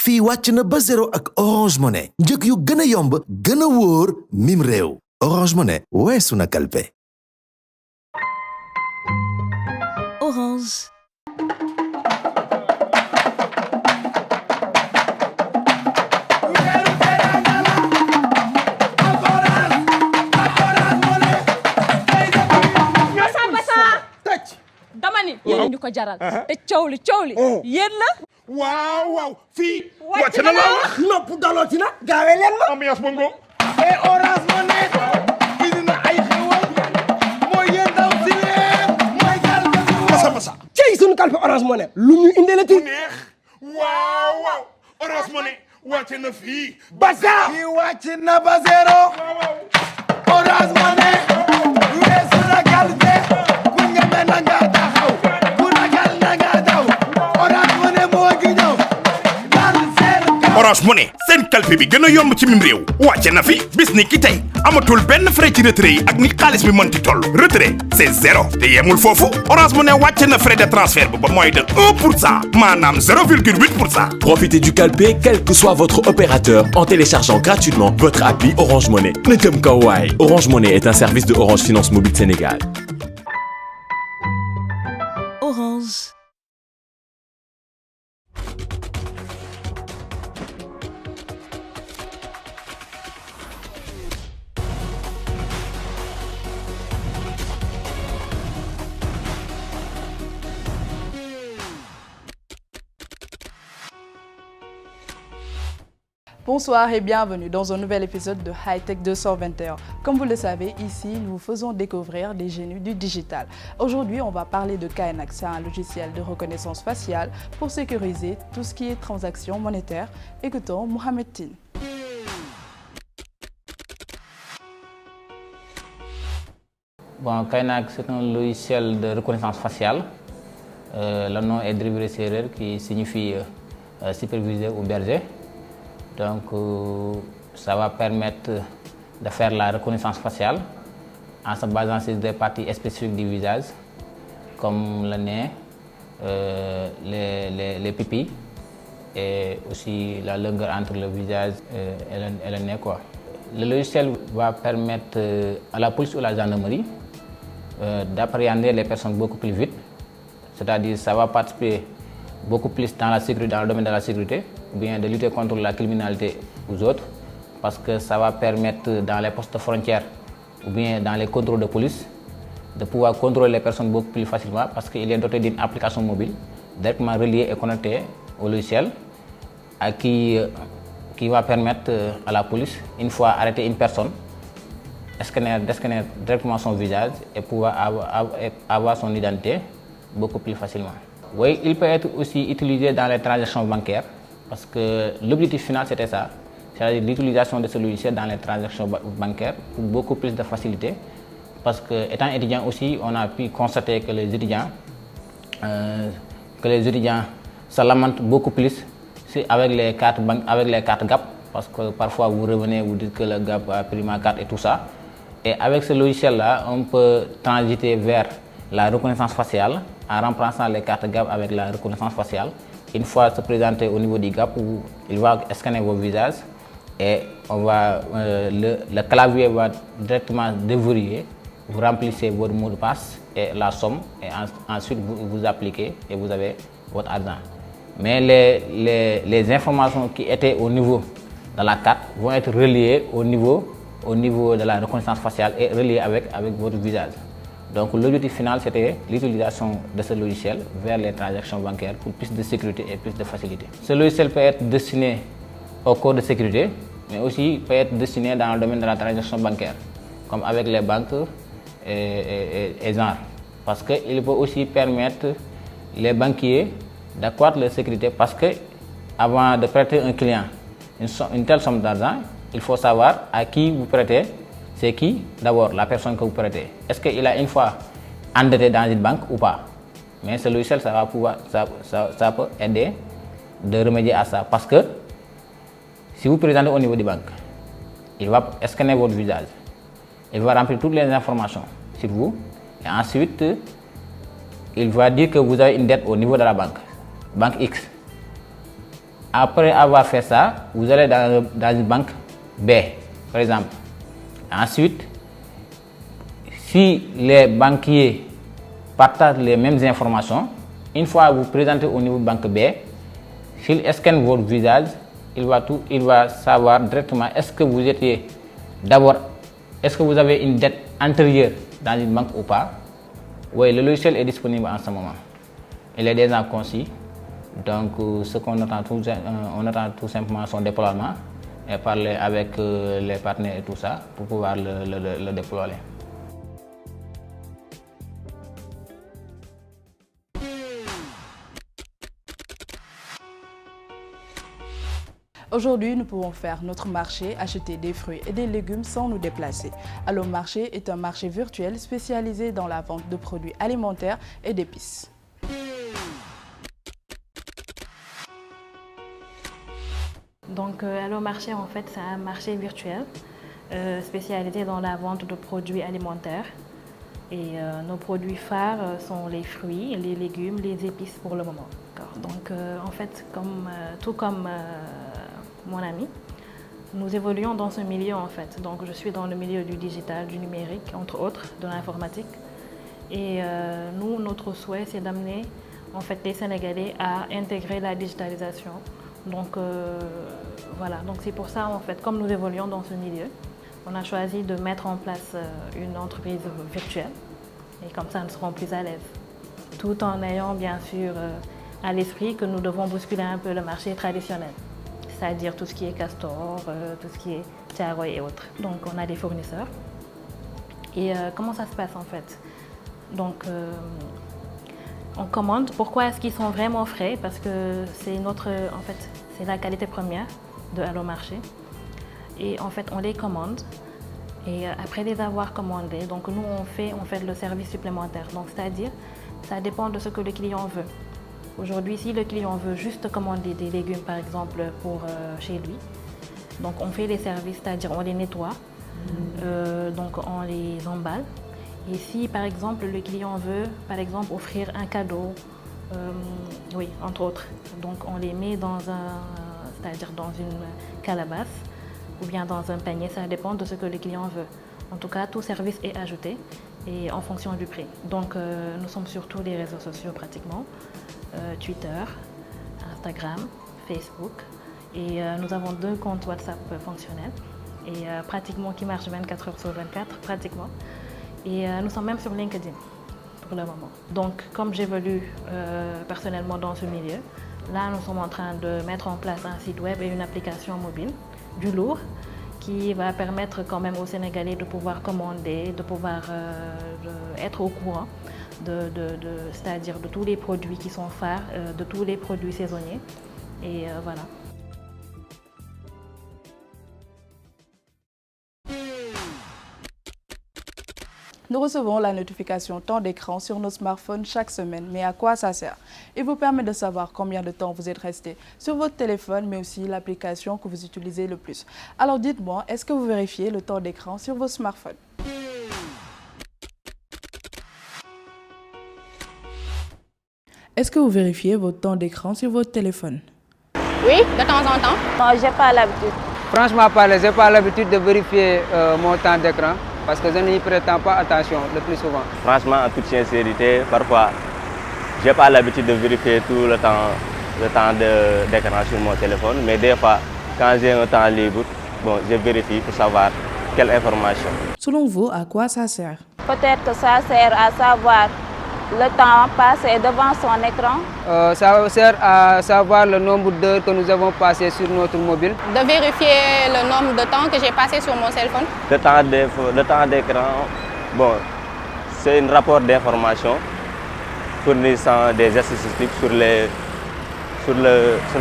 fii wàcc na ba zéro ak Orange Money njëg yu gën a yomb gën a wóor mim réew Orange Money weesu na kalpe. Orange. dama ni yéen ñu ko jaral te coow li yéen la. waaw fii wàcc na la wax nopp daloo ci na gaawee leen ma ambiance bongo et Orange Money indi na ay xewal mooy yéen daw si leen mooy gaal masa cey suñu kalpe Orange Money lu ñu indee ti neex waaw Orange Money wàcc na fii basa fii wàcc na ba zéro Orange Money weesu na kalpe ku ñeme na nga taxaw ku ragal na nga daw Orange Money moo gi ñëw Orange Money seen kalpe bi gën a yomb ci mim réew wàcce na fi bis ni ki tey amatul benn frais ci retrait yi ak ni xaalis bi mënti toll retrait c'est zéro te yemul foofu Orange Money wàcce na frais de transfert ba moins de 1% maanaam 0,8%. Profitez du calpé quel que soit votre opérateur en téléchargeant gratuitement votre appli Orange Money. Ne comme kawaii. Orange Money est un service de Orange Finance Mobile Sénégal. Orange. Bonsoir et bienvenue dans un nouvel épisode de High Tech 221. Comme vous le savez, ici, nous vous faisons découvrir des génies du digital. Aujourd'hui, on va parler de Kaynak. C'est un logiciel de reconnaissance faciale pour sécuriser tout ce qui est transactions monétaires. Écoutons Mohamed Tine. Bon, Kaynak, c'est un logiciel de reconnaissance faciale. Le nom est dérivé sérère qui signifie supervisé ou berger. Donc, ça va permettre de faire la reconnaissance faciale en se basant sur des parties spécifiques du visage, comme le nez, les pupilles et aussi la longueur entre le visage et le nez, quoi. Le logiciel va permettre à la police ou la gendarmerie d'appréhender les personnes beaucoup plus vite, c'est-à-dire ça va participer beaucoup plus dans le domaine de la sécurité, ou bien de lutter contre la criminalité aux autres, parce que ça va permettre dans les postes de frontières ou bien dans les contrôles de police de pouvoir contrôler les personnes beaucoup plus facilement, parce qu'il est doté d'une application mobile directement reliée et connectée au logiciel qui va permettre à la police, une fois arrêter une personne, d'escanner directement son visage et pouvoir avoir son identité beaucoup plus facilement. Oui, il peut être aussi utilisé dans les transactions bancaires, parce que l'objectif final c'était ça, c'est-à-dire l'utilisation de ce logiciel dans les transactions bancaires pour beaucoup plus de facilité, parce que étant étudiant aussi, on a pu constater que les étudiants se lamentent beaucoup plus avec les cartes GAP, parce que parfois vous revenez, vous dites que le GAP a pris ma carte et tout ça. Et avec ce logiciel-là, on peut transiter vers la reconnaissance faciale en remplaçant les cartes GAP avec la reconnaissance faciale. Une fois se présenter au niveau du GAP, où il va scanner vos visages et le clavier va directement déverrouiller. Vous remplissez votre mot de passe et la somme, et ensuite vous appliquez et vous avez votre argent. Mais les informations qui étaient au niveau de la carte vont être reliées au niveau de la reconnaissance faciale et reliées avec votre visage. Donc l'objectif final, c'était l'utilisation de ce logiciel vers les transactions bancaires pour plus de sécurité et plus de facilité. Ce logiciel peut être destiné au corps de sécurité, mais aussi peut être destiné dans le domaine de la transaction bancaire, comme avec les banques et genre. Parce qu'il peut aussi permettre les banquiers d'accroître leur sécurité, parce que avant de prêter un client une telle somme d'argent, il faut savoir à qui vous prêtez. C'est qui? D'abord, la personne que vous prêtez. Est-ce qu'il a une fois endetté dans une banque ou pas? Mais ce logiciel, ça peut aider de remédier à ça. Parce que si vous présentez au niveau des banques, il va scanner votre visage. Il va remplir toutes les informations sur vous. Et ensuite, il va dire que vous avez une dette au niveau de la banque X. Après avoir fait ça, vous allez dans une banque B, par exemple. Ensuite, si les banquiers partagent les mêmes informations, une fois vous présentez au niveau de banque B, s'il scanne votre visage, il va savoir directement est-ce que vous étiez d'abord, est-ce que vous avez une dette antérieure dans une banque ou pas. Oui, le logiciel est disponible en ce moment. Il est déjà conçu. Donc, ce qu'on attend, on attend tout simplement son déploiement et parler avec les partenaires et tout ça pour pouvoir le déployer. Aujourd'hui, nous pouvons faire notre marché, acheter des fruits et des légumes sans nous déplacer. Allo Marché est un marché virtuel spécialisé dans la vente de produits alimentaires et d'épices. Donc, Allo Marché, en fait, c'est un marché virtuel spécialisé dans la vente de produits alimentaires. Et nos produits phares sont les fruits, les légumes, les épices pour le moment. Donc, en fait, tout comme mon ami, nous évoluons dans ce milieu, en fait. Donc, je suis dans le milieu du digital, du numérique, entre autres, de l'informatique. Et nous, notre souhait, c'est d'amener, en fait, les Sénégalais à intégrer la digitalisation. Donc, voilà. Donc, c'est pour ça, en fait, comme nous évoluons dans ce milieu, on a choisi de mettre en place une entreprise virtuelle. Et comme ça, nous serons plus à l'aise. Tout en ayant, bien sûr, à l'esprit que nous devons bousculer un peu le marché traditionnel. C'est-à-dire tout ce qui est Castor, tout ce qui est Thiaroye et autres. Donc, on a des fournisseurs. Et comment ça se passe, en fait? Donc, on commande. Pourquoi est-ce qu'ils sont vraiment frais? Parce que c'est c'est la qualité première de Allo Marché. Et en fait, on les commande. Et après les avoir commandés, donc nous, on fait le service supplémentaire. Donc, c'est-à-dire, ça dépend de ce que le client veut. Aujourd'hui, si le client veut juste commander des légumes, par exemple, pour chez lui, donc on fait les services, c'est-à-dire on les nettoie, donc on les emballe. Et si, par exemple, le client veut, par exemple, offrir un cadeau, oui, entre autres, donc on les met c'est-à-dire dans une calebasse ou bien dans un panier, ça dépend de ce que le client veut. En tout cas, tout service est ajouté et en fonction du prix. Donc, nous sommes sur tous les réseaux sociaux pratiquement, Twitter, Instagram, Facebook, et nous avons 2 comptes WhatsApp fonctionnels et pratiquement qui marchent 24 heures sur 24, pratiquement. Et nous sommes même sur LinkedIn pour le moment. Donc, comme j'évolue personnellement dans ce milieu, là, nous sommes en train de mettre en place un site web et une application mobile, du lourd, qui va permettre quand même aux Sénégalais de pouvoir commander, de pouvoir être au courant c'est-à-dire de tous les produits qui sont phares, de tous les produits saisonniers. Et voilà. Nous recevons la notification temps d'écran sur nos smartphones chaque semaine. Mais à quoi ça sert? Il vous permet de savoir combien de temps vous êtes resté sur votre téléphone, mais aussi l'application que vous utilisez le plus. Alors dites-moi, est-ce que vous vérifiez le temps d'écran sur vos smartphones? Est-ce que vous vérifiez votre temps d'écran sur votre téléphone? Oui, de temps en temps. Non, j'ai pas l'habitude. Franchement parler, j'ai pas l'habitude de vérifier mon temps d'écran parce que je n'y prêtends pas attention le plus souvent. Franchement, en toute sincérité, parfois, j'ai pas l'habitude de vérifier tout le temps d'écran sur mon téléphone, mais des fois, quand j'ai un temps libre, bon, je vérifie pour savoir quelle information. Selon vous, à quoi ça sert? Peut-être que ça sert à savoir le temps passé devant son écran. Ça sert à savoir le nombre d'heures que nous avons passé sur notre mobile. De vérifier le nombre de temps que j'ai passé sur mon téléphone. Le temps d'écran, bon, c'est un rapport d'information fournissant des statistiques sur le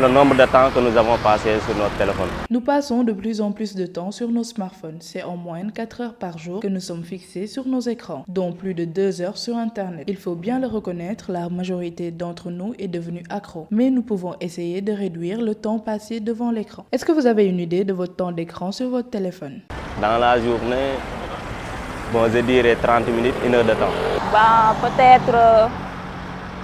nombre de temps que nous avons passé sur notre téléphone. Nous passons de plus en plus de temps sur nos smartphones. C'est en moyenne 4 heures par jour que nous sommes fixés sur nos écrans, dont plus de 2 heures sur Internet. Il faut bien le reconnaître, la majorité d'entre nous est devenue accro. Mais nous pouvons essayer de réduire le temps passé devant l'écran. Est-ce que vous avez une idée de votre temps d'écran sur votre téléphone? Dans la journée, bon, je dirais 30 minutes, 1 heure de temps. Peut-être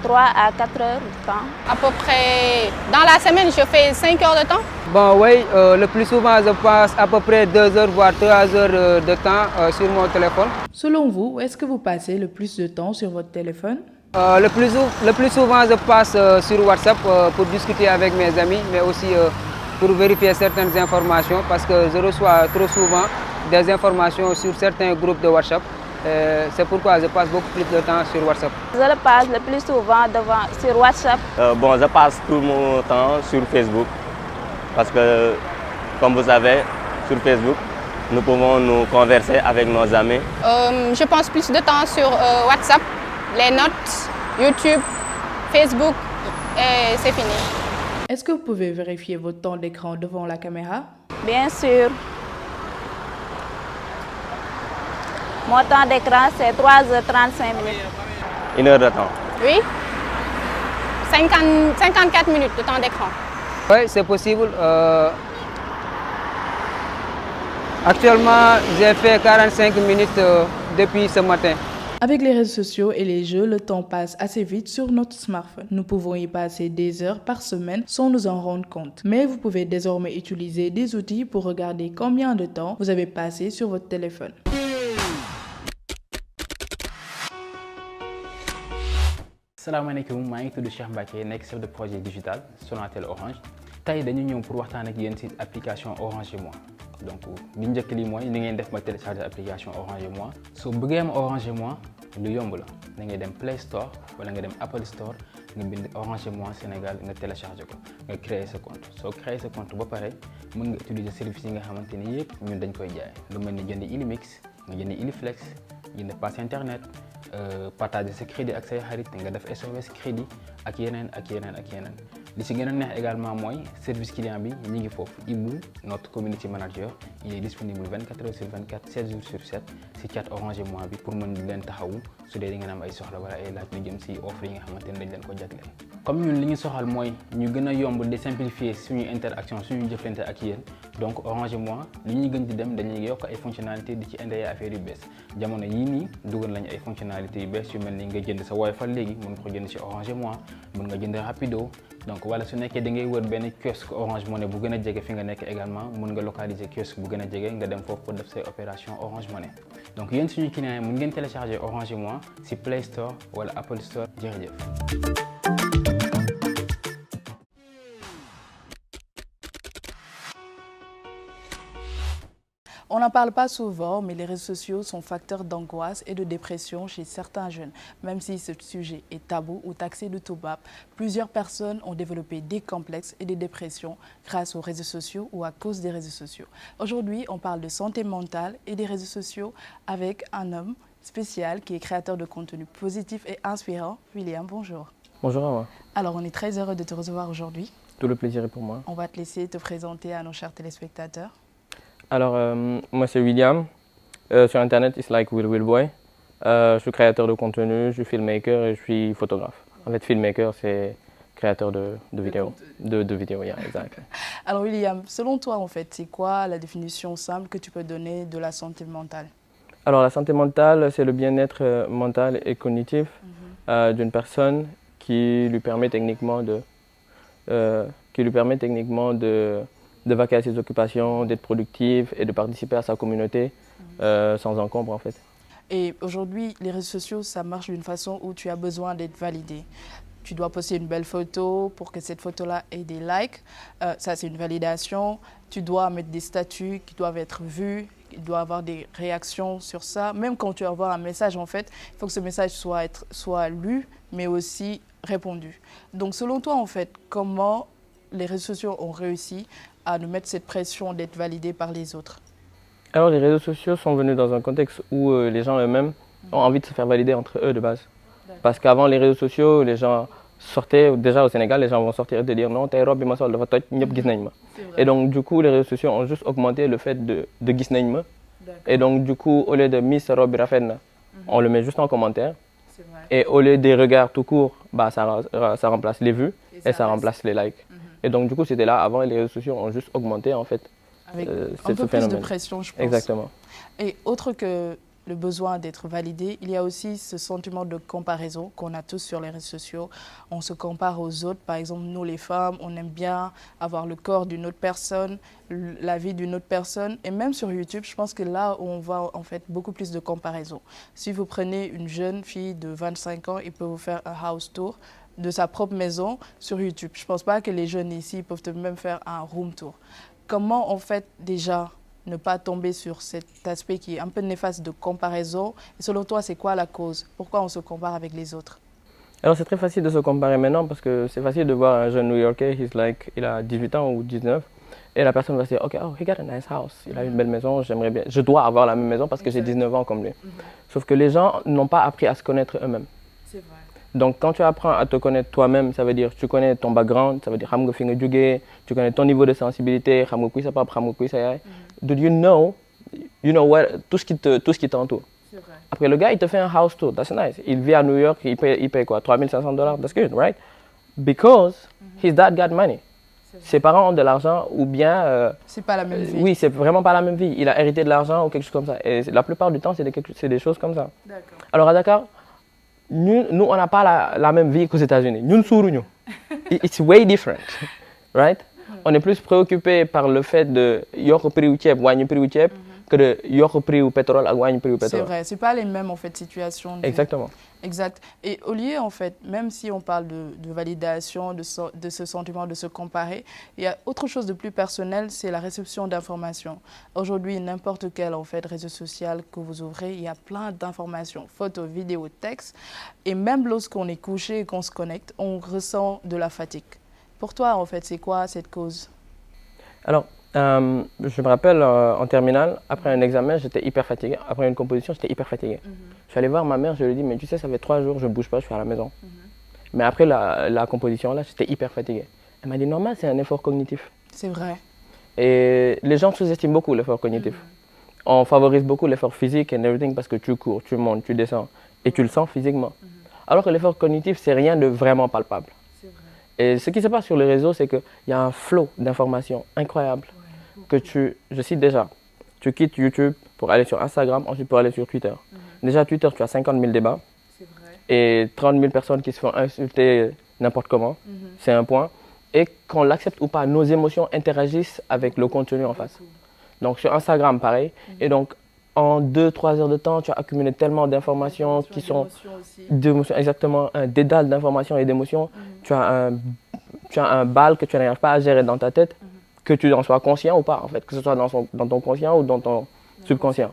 3 à 4 heures de temps. À peu près, dans la semaine, je fais 5 heures de temps. Bon, oui, le plus souvent, je passe à peu près 2 heures, voire 3 heures de temps sur mon téléphone. Selon vous, où est-ce que vous passez le plus de temps sur votre téléphone? Le plus souvent, je passe sur WhatsApp pour discuter avec mes amis, mais aussi pour vérifier certaines informations, parce que je reçois trop souvent des informations sur certains groupes de WhatsApp. C'est pourquoi je passe beaucoup plus de temps sur WhatsApp. Je le passe le plus souvent sur WhatsApp. Bon, je passe tout mon temps sur Facebook, parce que, comme vous savez, sur Facebook, nous pouvons nous converser avec nos amis. Je passe plus de temps sur WhatsApp, les notes, YouTube, Facebook, et c'est fini. Est-ce que vous pouvez vérifier votre temps d'écran devant la caméra? Bien sûr. Mon temps d'écran, c'est 3h35 minutes. 1 heure de temps. Oui. 54 minutes de temps d'écran. Oui, c'est possible. Actuellement, j'ai fait 45 minutes depuis ce matin. Avec les réseaux sociaux et les jeux, le temps passe assez vite sur notre smartphone. Nous pouvons y passer des heures par semaine sans nous en rendre compte. Mais vous pouvez désormais utiliser des outils pour regarder combien de temps vous avez passé sur votre téléphone. salaamaaleykum maa ngi tudd Cheikh Mbacké nekk chef de projet digital Sonatel Orange tey dañu ñëw pour waxtaan ak yéen ci application Orange et Moi donc li njëkk li mooy ni ngeen def ba télécharger application Orange et Moi soo bëggee am Orange et Moi lu yomb la da ngay dem Play Store wala nga dem Apple Store nga bind Orange et Moi Sénégal nga télécharger ko nga créer sa compte soo créer sa compte ba pare mën nga utiliser service yi nga xamante ni yëpp ñun dañ koy jaay lu mel ni jënd Illimix nga jënd Illiflex jënd pass internet partager sa crédit ak say xarit nga def SOS crédit ak yeneen li ci gën a neex également mooy service client bi ñi ngi foofu Ibou notre community manager il est disponible 24 heures sur 24 7 jours sur 7 ci chat Orange et Moi bi pour mën di leen taxawu su dee di ngeen am ay soxla wala ay laaj lu jëm ci offre yi nga xamante ne dañ leen ko jagleel. comme ñun li ñu soxal mooy ñu gën a yomb di simplifier suñu interaction suñu jëflante ak yéen donc Orange et Moi li ñuy gën di dem dañuy yokk ay fonctionnalités di ci indi ay affaires yu bees jamono yii nii dugal nañ ay fonctionnalités yu bees yu mel ni nga jënd sa Wi-Fi léegi mën nga ko jënd ci Orange et Moi mën nga jënd rapido donc wala su nekkee da ngay wër benn kiosque Orange Money bu gën a jege fi nga nekk également mën nga localiser kiosque bu gën a jege nga dem foofu pour def say opération Orange Money donc yéen suñu clients yi mën ngeen télécharger Orange et Moi ci Play Store wala Apple Store jërëjëf. On n'en parle pas souvent, mais les réseaux sociaux sont facteurs d'angoisse et de dépression chez certains jeunes. Même si ce sujet est tabou ou taxé de tout bas, plusieurs personnes ont développé des complexes et des dépressions grâce aux réseaux sociaux ou à cause des réseaux sociaux. Aujourd'hui, on parle de santé mentale et des réseaux sociaux avec un homme spécial qui est créateur de contenu positif et inspirant. William, bonjour. Bonjour à moi. Alors, on est très heureux de te recevoir aujourd'hui. Tout le plaisir est pour moi. On va te laisser te présenter à nos chers téléspectateurs. Alors, moi c'est William. Sur Internet, it's like Will Boy. Je suis créateur de contenu, je suis filmmaker et je suis photographe. En fait, filmmaker, c'est créateur de vidéos. De vidéos, yeah, exact. Alors, William, selon toi, en fait, c'est quoi la définition simple que tu peux donner de la santé mentale? Alors, la santé mentale, c'est le bien-être mental et cognitif d'une personne qui lui permet techniquement de vaquer à ses occupations, d'être productif et de participer à sa communauté sans encombre en fait. Et aujourd'hui, les réseaux sociaux, ça marche d'une façon où tu as besoin d'être validé. Tu dois poster une belle photo pour que cette photo-là ait des likes. Ça, c'est une validation. Tu dois mettre des statuts qui doivent être vus. Il doit y avoir des réactions sur ça. Même quand tu envoies un message, en fait, il faut que ce message soit lu, mais aussi répondu. Donc, selon toi, en fait, comment les réseaux sociaux ont réussi à nous mettre cette pression d'être validés par les autres? Alors les réseaux sociaux sont venus dans un contexte où les gens eux-mêmes ont envie de se faire valider entre eux de base. Parce qu'avant les réseaux sociaux, les gens sortaient, déjà au Sénégal, les gens vont sortir et te dire non, t'es robe et ma sol, et donc du coup les réseaux sociaux ont juste augmenté le fait de gis nañ ma. Et donc du coup au lieu de Miss robe rafet na, on le met juste en commentaire. Et au lieu des regards tout court, bah, ça remplace les vues et ça remplace les likes. Et donc du coup c'était là, avant les réseaux sociaux ont juste augmenté en fait. Avec un peu plus de pression, je pense. Exactement. Et autre que le besoin d'être validé, il y a aussi ce sentiment de comparaison qu'on a tous sur les réseaux sociaux. On se compare aux autres. Par exemple, nous les femmes, on aime bien avoir le corps d'une autre personne, la vie d'une autre personne. Et même sur YouTube, je pense que là, on voit en fait beaucoup plus de comparaison. Si vous prenez une jeune fille de 25 ans, il peut vous faire un house tour de sa propre maison sur YouTube. Je ne pense pas que les jeunes ici peuvent même faire un room tour. Comment en fait déjà ne pas tomber sur cet aspect qui est un peu néfaste de comparaison? Et selon toi, c'est quoi la cause? Pourquoi on se compare avec les autres? Alors c'est très facile de se comparer maintenant parce que c'est facile de voir un jeune New-Yorkais, il a 18 ans ou 19, et la personne va se dire, ok, oh, he got a nice house, il a une belle maison, j'aimerais bien, je dois avoir la même maison parce que j'ai 19 ans comme lui. Sauf que les gens n'ont pas appris à se connaître eux-mêmes. C'est vrai. Donc quand tu apprends à te connaître toi-même, ça veut dire tu connais ton background, ça veut dire tu connais ton niveau de sensibilité, do you know what, tout ce qui t'entoure. Après le gars, il te fait un house tour, that's nice. Il vit à New York, il paye quoi, $3,500, that's good, right? Because his dad got money. Ses parents ont de l'argent ou bien... c'est pas la même vie. Oui, c'est vraiment pas la même vie. Il a hérité de l'argent ou quelque chose comme ça. Et la plupart du temps, c'est des choses comme ça. Alors à Dakar, nous on n'a pas la même vie qu'aux États-Unis. Nous, it's way different, right? On est plus préoccupé par le fait de yoko prix ou tiep, wagner prix ou tiep, que de yoko prix ou pétrole, wagner prix ou pétrole. C'est vrai, c'est pas les mêmes en fait situations. Exactement. Exact. Et au lieu en fait, même si on parle de validation, de ce sentiment de se comparer, il y a autre chose de plus personnel, c'est la réception d'informations. Aujourd'hui, n'importe quel en fait réseau social que vous ouvrez, il y a plein d'informations, photos, vidéos, textes, et même lorsqu'on est couché et qu'on se connecte, on ressent de la fatigue. Pour toi, en fait, c'est quoi cette cause? Alors, je me rappelle en terminale, après un examen, j'étais hyper fatigué. Après une composition, j'étais hyper fatigué. Je suis allé voir ma mère, je lui ai dit, mais tu sais, ça fait 3 jours, je ne bouge pas, je suis à la maison. Mais après la composition, là, j'étais hyper fatigué. Elle m'a dit, normal, c'est un effort cognitif. C'est vrai. Et les gens sous-estiment beaucoup l'effort cognitif. On favorise beaucoup l'effort physique and everything parce que tu cours, tu montes, tu descends et tu le sens physiquement. Alors que l'effort cognitif, c'est rien de vraiment palpable. Et ce qui se passe sur les réseaux, c'est qu'il y a un flot d'informations incroyable que je cite déjà. Tu quittes YouTube pour aller sur Instagram, ensuite pour aller sur Twitter. Déjà, Twitter, tu as 50 000 débats et 30 000 personnes qui se font insulter n'importe comment. C'est un point. Et qu'on l'accepte ou pas, nos émotions interagissent avec le contenu en face. Donc sur Instagram, pareil. Et donc, en 2-3 heures de temps, tu as accumulé tellement d'informations qui sont... d'émotions, exactement, un dédale d'informations et d'émotions. Tu as un bal que tu n'arrives pas à gérer dans ta tête, que tu en sois conscient ou pas, en fait, que ce soit dans ton conscient ou dans ton subconscient.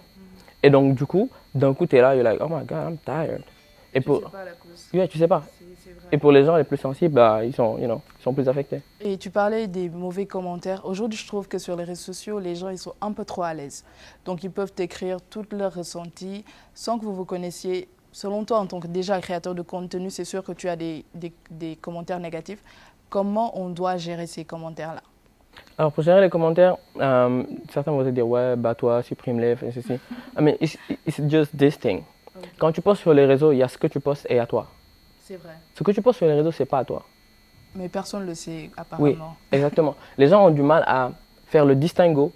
Et donc, du coup, d'un coup, tu es là, you're like, oh my God, I'm tired. Et tu sais pas la cause. Yeah, tu sais pas. Et pour les gens les plus sensibles, bah, ils sont plus affectés. Et tu parlais des mauvais commentaires. Aujourd'hui, je trouve que sur les réseaux sociaux, les gens ils sont un peu trop à l'aise. Donc, ils peuvent écrire tous leurs ressentis sans que vous vous connaissiez. Selon toi, en tant que déjà créateur de contenu, c'est sûr que tu as des commentaires négatifs. Comment on doit gérer ces commentaires-là? Alors, pour gérer les commentaires, certains vont te dire, ouais, bats-toi, supprime-les, fais ceci. I mean, it's just this thing. Okay. Quand tu postes sur les réseaux, il y a ce que tu postes et à toi. C'est vrai. Ce que tu postes sur les réseaux, c'est pas à toi. Mais personne ne le sait, apparemment. Oui, exactement. Les gens ont du mal à faire le distinguo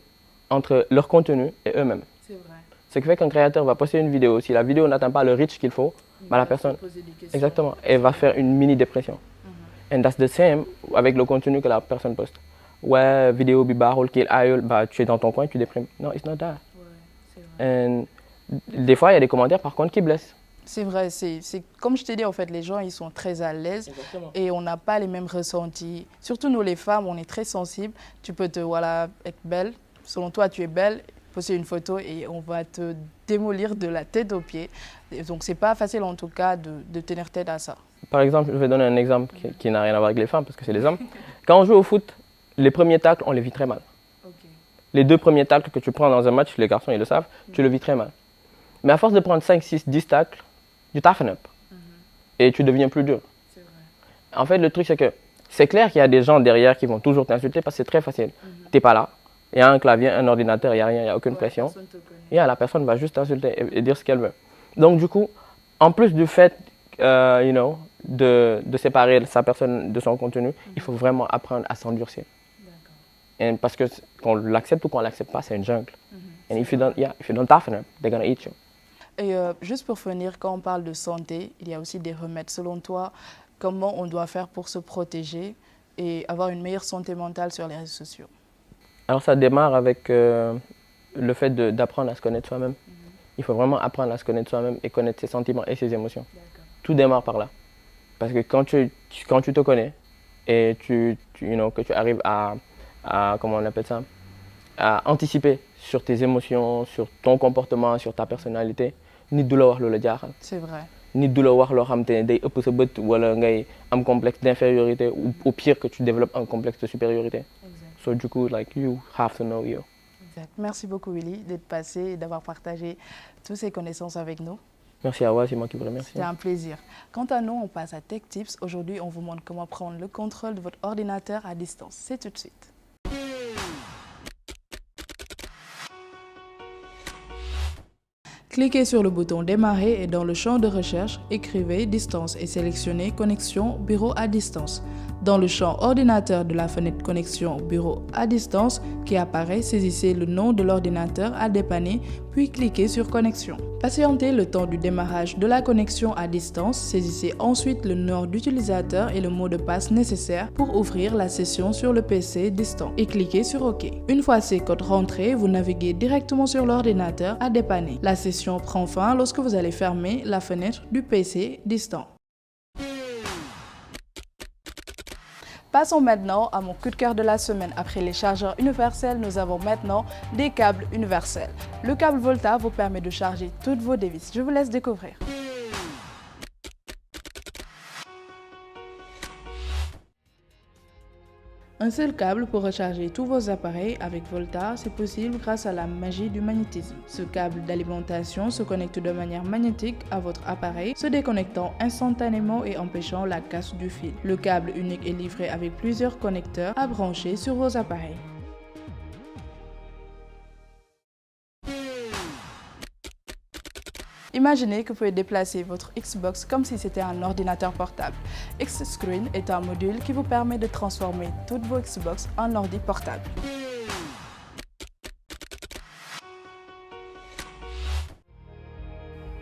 entre leur contenu et eux-mêmes. C'est vrai. Ce qui fait qu'un créateur va poster une vidéo. Si la vidéo n'atteint pas le reach qu'il faut, bah, la personne, exactement, elle va faire une mini-dépression. And that's the same avec le contenu que la personne poste. Ouais, vidéo bibarol qu'il aille, bah tu es dans ton coin, tu déprimes. Non, it's not that. Ouais, c'est vrai. And des fois, il y a des commentaires par contre qui blessent. C'est vrai, c'est comme je t'ai dit, en fait, les gens ils sont très à l'aise et on n'a pas les mêmes ressentis. Surtout nous les femmes, on est très sensibles. Tu peux être belle, selon toi tu es belle, poster une photo et on va te démolir de la tête aux pieds. Et donc c'est pas facile en tout cas de tenir tête à ça. Par exemple, je vais donner un exemple qui n'a rien à voir avec les femmes parce que c'est les hommes. Quand on joue au foot, les premiers tacles, on les vit très mal. Okay. Les 2 premiers tacles que tu prends dans un match, les garçons ils le savent, tu le vis très mal. Mais à force de prendre 5, 6, 10 tacles, tu toughen up. Et tu deviens plus dur. Vrai. En fait, le truc c'est que c'est clair qu'il y a des gens derrière qui vont toujours t'insulter parce que c'est très facile. Tu n'es pas là, il y a un clavier, un ordinateur, il n'y a rien, il n'y a aucune pression. Et la personne va juste t'insulter et dire ce qu'elle veut. Donc du coup, en plus du fait de séparer sa personne de son contenu, il faut vraiment apprendre à s'endurcir. Parce que qu'on l'accepte ou qu'on ne l'accepte pas, c'est une jungle. And if you don't toughen up, they're gonna eat you. Et juste pour finir, quand on parle de santé, il y a aussi des remèdes. Selon toi, comment on doit faire pour se protéger et avoir une meilleure santé mentale sur les réseaux sociaux? Alors ça démarre avec le fait d'apprendre à se connaître soi-même. Il faut vraiment apprendre à se connaître soi-même et connaître ses sentiments et ses émotions. Tout démarre par là. Parce que quand tu te connais et que tu arrives à comment on appelle ça, à anticiper sur tes émotions, sur ton comportement, sur ta personnalité, nit du la wax lu la jaaxal. C'est vrai. Nit du la wax loo xam te ne day ëpp sa bët wala ngay am complexe d'infériorité ou au pire que tu développes un complexe de supériorité. Exact. So du coup, like you have to know you. Exact. Merci beaucoup Willy d'être passé et d'avoir partagé toutes ces connaissances avec nous. Merci à vous, c'est moi qui vous remercie. C'était un plaisir. Quant à nous, on passe à Tech Tips. Aujourd'hui, on vous montre comment prendre le contrôle de votre ordinateur à distance. C'est tout de suite. Cliquez sur le bouton Démarrer et dans le champ de recherche, écrivez Distance et sélectionnez Connexion Bureau à distance. Dans le champ Ordinateur de la fenêtre Connexion Bureau à distance qui apparaît, saisissez le nom de l'ordinateur à dépanner, puis cliquez sur Connexion. Patientez le temps du démarrage de la connexion à distance, saisissez ensuite le nom d'utilisateur et le mot de passe nécessaire pour ouvrir la session sur le PC distant et cliquez sur OK. Une fois ces codes rentrés, vous naviguez directement sur l'ordinateur à dépanner. La session prend fin lorsque vous allez fermer la fenêtre du PC distant. Passons maintenant à mon coup de cœur de la semaine. Après les chargeurs universels, nous avons maintenant des câbles universels. Le câble Volta vous permet de charger toutes vos devices. Je vous laisse découvrir. Un seul câble pour recharger tous vos appareils avec Volta, c'est possible grâce à la magie du magnétisme. Ce câble d'alimentation se connecte de manière magnétique à votre appareil, se déconnectant instantanément et empêchant la casse du fil. Le câble unique est livré avec plusieurs connecteurs à brancher sur vos appareils. Imaginez que vous pouvez déplacer votre Xbox comme si c'était un ordinateur portable. X-Screen est un module qui vous permet de transformer toutes vos Xbox en ordi portable.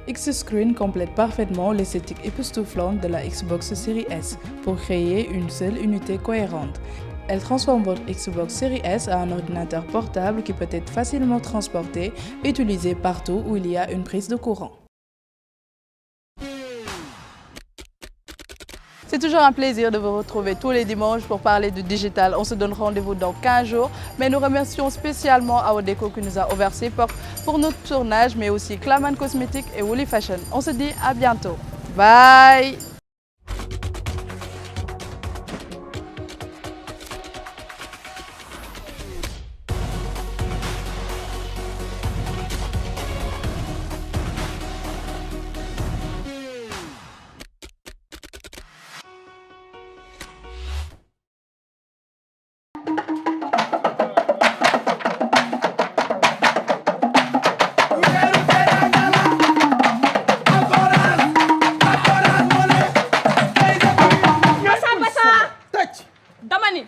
X-Screen complète parfaitement l'esthétique époustouflante de la Xbox Series S pour créer une seule unité cohérente. Elle transforme votre Xbox Series S en un ordinateur portable qui peut être facilement transporté et utilisé partout où il y a une prise de courant. C'est toujours un plaisir de vous retrouver tous les dimanches pour parler de digital. On se donne rendez-vous dans 15 jours, mais nous remercions spécialement Awodeco qui nous a ouvert ses portes pour notre tournage, mais aussi Claman Cosmétiques et Woolly Fashion. On se dit à bientôt. Bye!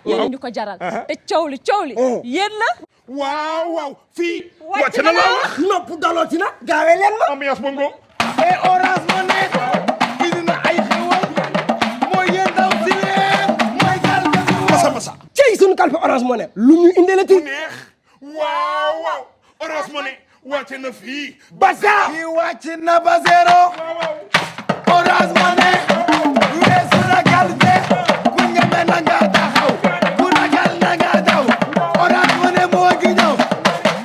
yéen ñu ko jaral te coow li yéen la waaw waaw fii wàcc na la wax nopp dalooti na gaawe leen ma ambiance bongo et Orange Money indi na ay xewal mooy yéen daw si leen mooy kalpe masa masa cey suñu kalpe Orange Money lu ñu indee la ti neex waaw waaw Orange Money wàcc na fii basa fii wàcc na ba zéro Orange Money weesu na kalpe ku ñeme na nga taxaw ku ragal na nga daw Orange Money moo gi ñëw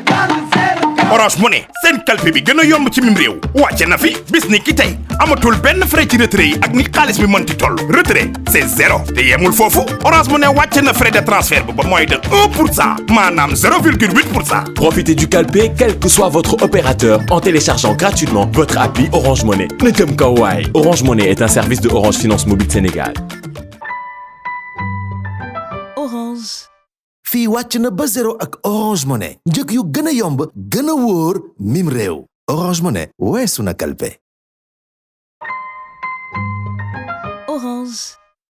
dal seen Orange Money seen kalpe bi gën a yomb ci mim réew wàcce na fi bis ni ki tey amatul benn frais ci retrait yi ak ni xaalis bi mënti toll retrait c'est zéro te yemul foofu Orange Money wàcce na frais de transfert ba moins de 1% maanaam 0,8%. Profitez du calpé quel que soit votre opérateur en téléchargeant gratuitement votre appli Orange Money. Ne jëm kaw waay. Orange Money est un service de Orange Finance Mobile Sénégal. Orange. fii wàcc na ba zéro ak Orange Money njëg yu gën a yomb gën a wóor mim réew Orange Money weesu na kalpe. Orange.